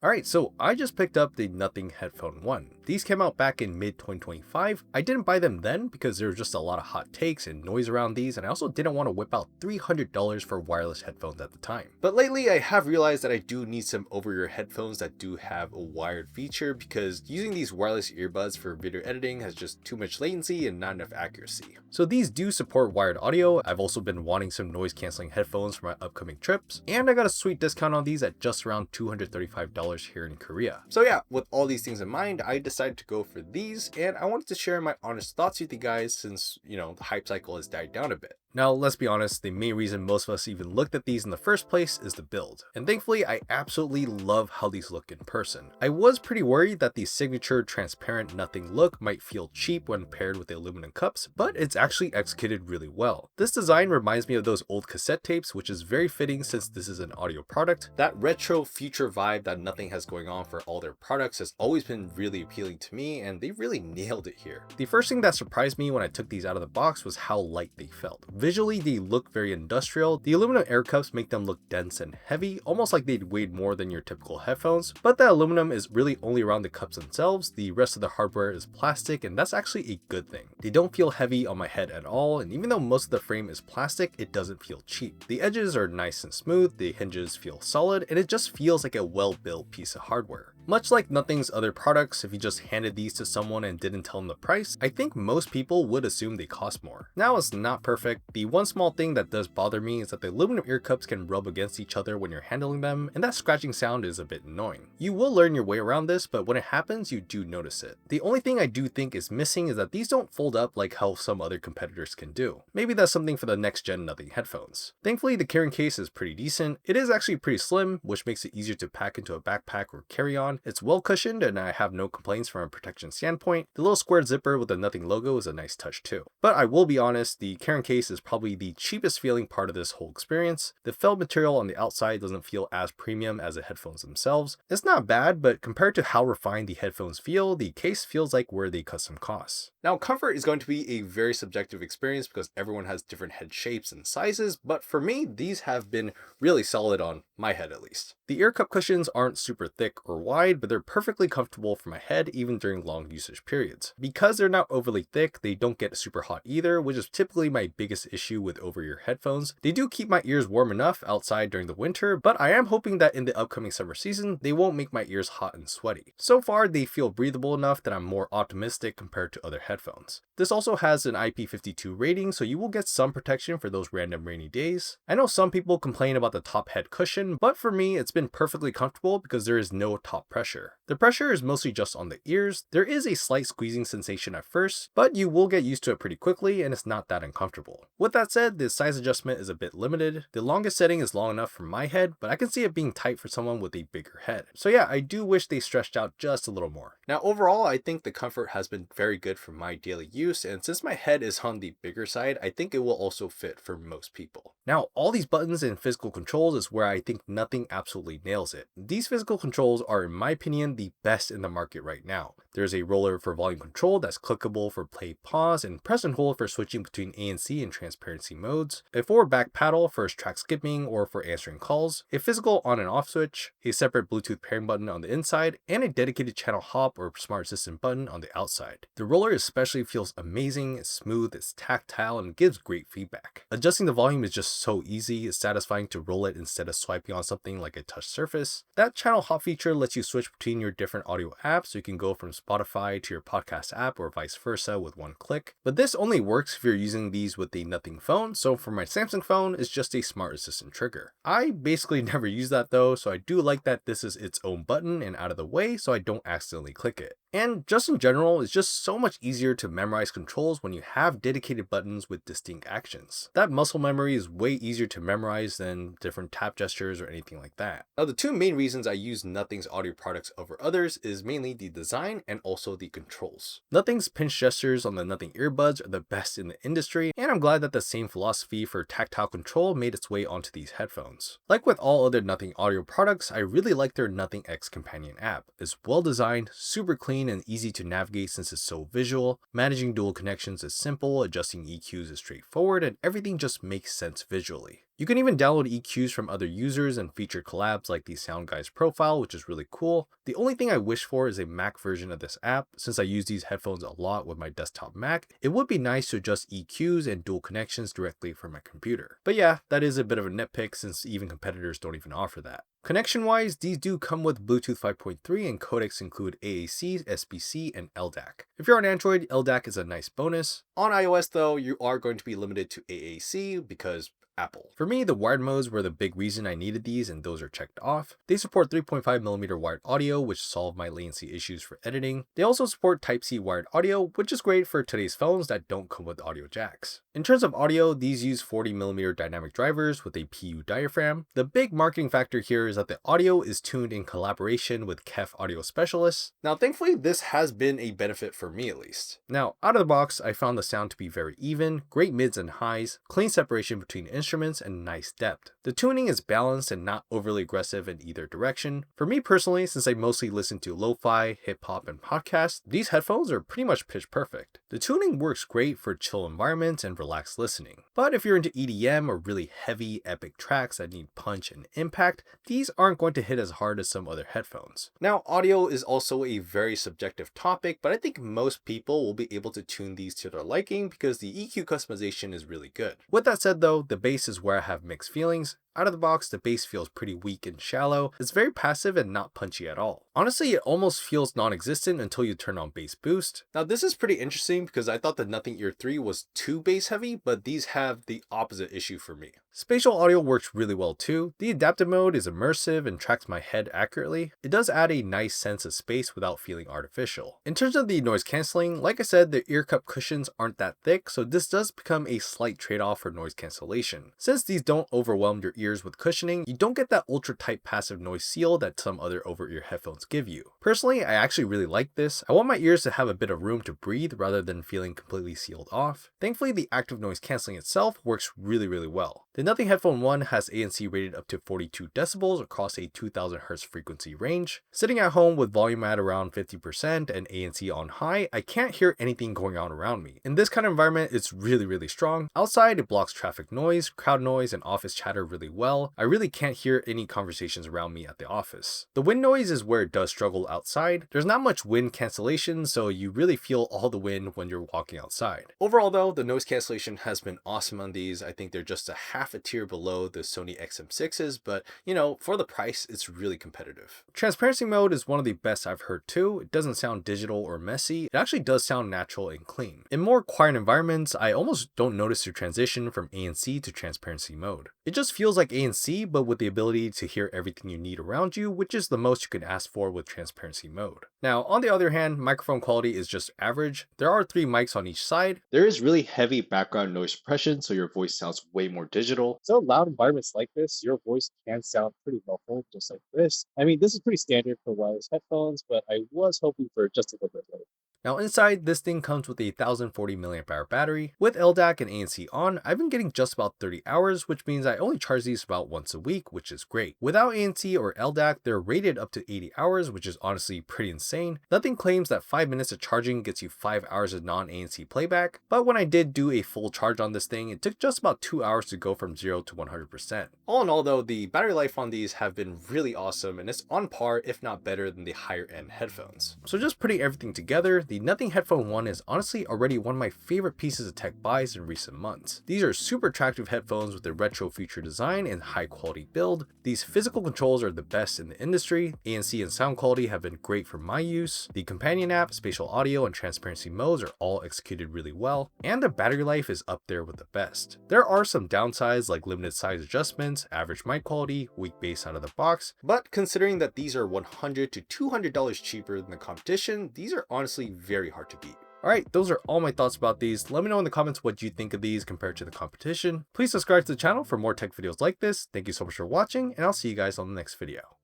Alright, so I just picked up the Nothing Headphone 1. These came out back in mid-2025. I didn't buy them then because there was just a lot of hot takes and noise around these, and I also didn't want to whip out $300 for wireless headphones at the time. But lately I have realized that I do need some over-ear headphones that do have a wired feature, because using these wireless earbuds for video editing has just too much latency and not enough accuracy. So these do support wired audio. I've also been wanting some noise cancelling headphones for my upcoming trips, and I got a sweet discount on these at just around $235 here in Korea. So yeah, with all these things in mind, I decided to go for these, and I wanted to share my honest thoughts with you guys since, the hype cycle has died down a bit. Now, let's be honest, the main reason most of us even looked at these in the first place is the build. And thankfully, I absolutely love how these look in person. I was pretty worried that the signature transparent nothing look might feel cheap when paired with the aluminum cups, but it's actually executed really well. This design reminds me of those old cassette tapes, which is very fitting since this is an audio product. That retro future vibe that Nothing has going on for all their products has always been really appealing to me, and they really nailed it here. The first thing that surprised me when I took these out of the box was how light they felt. Visually, they look very industrial. The aluminum air cups make them look dense and heavy, almost like they'd weighed more than your typical headphones, but the aluminum is really only around the cups themselves. The rest of the hardware is plastic, and that's actually a good thing. They don't feel heavy on my head at all, and even though most of the frame is plastic, it doesn't feel cheap. The edges are nice and smooth, the hinges feel solid, and it just feels like a well-built piece of hardware. Much like Nothing's other products, if you just handed these to someone and didn't tell them the price, I think most people would assume they cost more. Now, it's not perfect. The one small thing that does bother me is that the aluminum ear cups can rub against each other when you're handling them, and that scratching sound is a bit annoying. You will learn your way around this, but when it happens, you do notice it. The only thing I do think is missing is that these don't fold up like how some other competitors can do. Maybe that's something for the next gen Nothing headphones. Thankfully, the carrying case is pretty decent. It is actually pretty slim, which makes it easier to pack into a backpack or carry on. It's well cushioned, and I have no complaints from a protection standpoint. The little square zipper with the Nothing logo is a nice touch too. But I will be honest, the carrying case is probably the cheapest feeling part of this whole experience. The felt material on the outside doesn't feel as premium as the headphones themselves. It's not bad, but compared to how refined the headphones feel, the case feels like worthy custom costs. Now, comfort is going to be a very subjective experience because everyone has different head shapes and sizes, but for me, these have been really solid on my head at least. The ear cup cushions aren't super thick or wide, but they're perfectly comfortable for my head even during long usage periods. Because they're not overly thick, they don't get super hot either, which is typically my biggest issue with over-ear headphones. They do keep my ears warm enough outside during the winter, but I am hoping that in the upcoming summer season, they won't make my ears hot and sweaty. So far, they feel breathable enough that I'm more optimistic compared to other headphones. This also has an IP52 rating, so you will get some protection for those random rainy days. I know some people complain about the top head cushion, but for me, it's been perfectly comfortable because there is no top pressure. The pressure is mostly just on the ears. There is a slight squeezing sensation at first, but you will get used to it pretty quickly, and it's not that uncomfortable. With that said, the size adjustment is a bit limited. The longest setting is long enough for my head, but I can see it being tight for someone with a bigger head. So yeah, I do wish they stretched out just a little more. Now overall, I think the comfort has been very good for my daily use, and since my head is on the bigger side, I think it will also fit for most people. Now, all these buttons and physical controls is where I think Nothing absolutely nails it. These physical controls are, in my opinion, the best in the market right now. There's a roller for volume control that's clickable for play, pause, and press and hold for switching between ANC and transparency modes, a forward back paddle for track skipping or for answering calls, a physical on and off switch, a separate Bluetooth pairing button on the inside, and a dedicated channel hop or smart assistant button on the outside. The roller especially feels amazing, it's smooth, it's tactile, and gives great feedback. Adjusting the volume is just so easy. It's satisfying to roll it instead of swiping on something like a touch surface. That channel hop feature lets you switch between your different audio apps, so you can go from Spotify to your podcast app or vice versa with one click. But this only works if you're using these with the Nothing phone, so for my Samsung phone, it's just a smart assistant trigger. I basically never use that though, so I do like that this is its own button and out of the way so I don't accidentally click it. And just in general, it's just so much easier to memorize controls when you have dedicated buttons with distinct actions. That muscle memory is way easier to memorize than different tap gestures or anything like that. Now, the two main reasons I use Nothing's audio products over others is mainly the design and also the controls. Nothing's pinch gestures on the Nothing earbuds are the best in the industry, and I'm glad that the same philosophy for tactile control made its way onto these headphones. Like with all other Nothing audio products, I really like their Nothing X companion app. It's well designed, super clean, and easy to navigate since it's so visual. Managing dual connections is simple, adjusting EQs is straightforward, and everything just makes sense visually. You can even download EQs from other users and feature collabs like the Sound Guys profile, which is really cool. The only thing I wish for is a Mac version of this app. Since I use these headphones a lot with my desktop Mac, it would be nice to adjust EQs and dual connections directly from my computer. But yeah, that is a bit of a nitpick since even competitors don't even offer that. Connection-wise, these do come with Bluetooth 5.3 and codecs include AAC, SBC, and LDAC. If you're on Android, LDAC is a nice bonus. On iOS though, you are going to be limited to AAC because Apple. For me, the wired modes were the big reason I needed these, and those are checked off. They support 3.5mm wired audio, which solve my latency issues for editing. They also support Type-C wired audio, which is great for today's phones that don't come with audio jacks. In terms of audio, these use 40mm dynamic drivers with a PU diaphragm. The big marketing factor here is that the audio is tuned in collaboration with KEF audio specialists. Now, thankfully, this has been a benefit for me at least. Now, out of the box, I found the sound to be very even, great mids and highs, clean separation between instruments, and nice depth. The tuning is balanced and not overly aggressive in either direction. For me personally, since I mostly listen to lo-fi, hip-hop, and podcasts, these headphones are pretty much pitch perfect. The tuning works great for chill environments and relaxed listening. But if you're into EDM or really heavy, epic tracks that need punch and impact, these aren't going to hit as hard as some other headphones. Now, audio is also a very subjective topic, but I think most people will be able to tune these to their liking because the EQ customization is really good. With that said though, the bass is where I have mixed feelings. Out of the box, the bass feels pretty weak and shallow. It's very passive and not punchy at all. Honestly, it almost feels non-existent until you turn on bass boost. Now this is pretty interesting because I thought the Nothing Ear 3 was too bass heavy, but these have the opposite issue for me. Spatial audio works really well too. The adaptive mode is immersive and tracks my head accurately. It does add a nice sense of space without feeling artificial. In terms of the noise cancelling, like I said, the ear cup cushions aren't that thick, so this does become a slight trade-off for noise cancellation. Since these don't overwhelm your ears with cushioning, you don't get that ultra tight passive noise seal that some other over-ear headphones give you. Personally, I actually really like this. I want my ears to have a bit of room to breathe rather than feeling completely sealed off. Thankfully, the active noise cancelling itself works really well. The Nothing Headphone 1 has ANC rated up to 42 decibels across a 2000 Hz frequency range. Sitting at home with volume at around 50% and ANC on high, I can't hear anything going on around me. In this kind of environment, it's really strong. Outside, it blocks traffic noise, crowd noise, and office chatter really well. I really can't hear any conversations around me at the office. The wind noise is where it does struggle outside. There's not much wind cancellation, so you really feel all the wind when you're walking outside. Overall though, the noise cancellation has been awesome on these. I think they're just a half a tier below the Sony XM6s, but you know, for the price, it's really competitive. Transparency mode is one of the best I've heard too. It doesn't sound digital or messy. It actually does sound natural and clean. In more quiet environments, I almost don't notice the transition from ANC to transparency mode. It just feels like ANC, but with the ability to hear everything you need around you, which is the most you can ask for with transparency mode. Now, on the other hand, microphone quality is just average. There are 3 mics on each side. There is really heavy background noise suppression, so your voice sounds way more digital. So loud environments like this, your voice can sound pretty muffled, just like this. I mean, this is pretty standard for wireless headphones, but I was hoping for just a little bit better. Now inside, this thing comes with a 1040 mAh battery. With LDAC and ANC on, I've been getting just about 30 hours, which means I only charge these about once a week, which is great. Without ANC or LDAC, they're rated up to 80 hours, which is honestly pretty insane. Nothing claims that 5 minutes of charging gets you 5 hours of non-ANC playback, but when I did do a full charge on this thing, it took just about 2 hours to go from 0 to 100%. All in all though, the battery life on these have been really awesome, and it's on par, if not better, than the higher end headphones. So just putting everything together, the Nothing Headphone 1 is honestly already one of my favorite pieces of tech buys in recent months. These are super attractive headphones with a retro feature design and high quality build. These physical controls are the best in the industry. ANC and sound quality have been great for my use. The companion app, spatial audio, and transparency modes are all executed really well, and the battery life is up there with the best. There are some downsides like limited size adjustments, average mic quality, weak bass out of the box, but considering that these are $100 to $200 cheaper than the competition, these are honestly very hard to beat. Alright, those are all my thoughts about these. Let me know in the comments what you think of these compared to the competition. Please subscribe to the channel for more tech videos like this. Thank you so much for watching, and I'll see you guys on the next video.